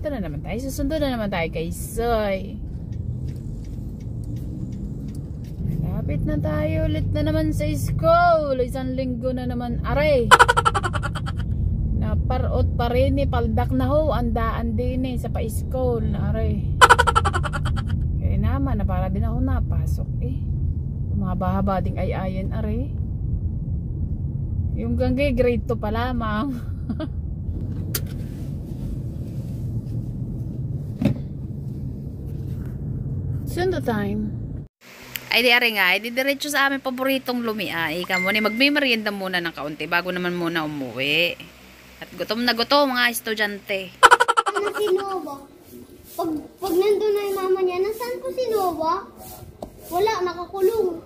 Dito na naman tayo. Susundo na naman tayo kay Soy. Lapit na tayo ulit na naman sa school. Isang linggo na naman. Aray! Naparot pa rin eh. Paldak na ho. Andaan din eh sa pa-school. Aray. Kaya naman na para din ako napasok eh. Mahaba-haba ding ay-ayan. Aray. Yung gangge grade 2 pa lamang. Sundo time. Ay di ari nga, ay di diretso sa aming paboritong lumia. Ika mo ni magme-merienda muna ng kaunti bago naman muna umuwi. At gutom na gutom mga estudyante. Ano si Nova? Pag nandun na yung mama niya, nasaan ko si Nova? Wala, nakakulong.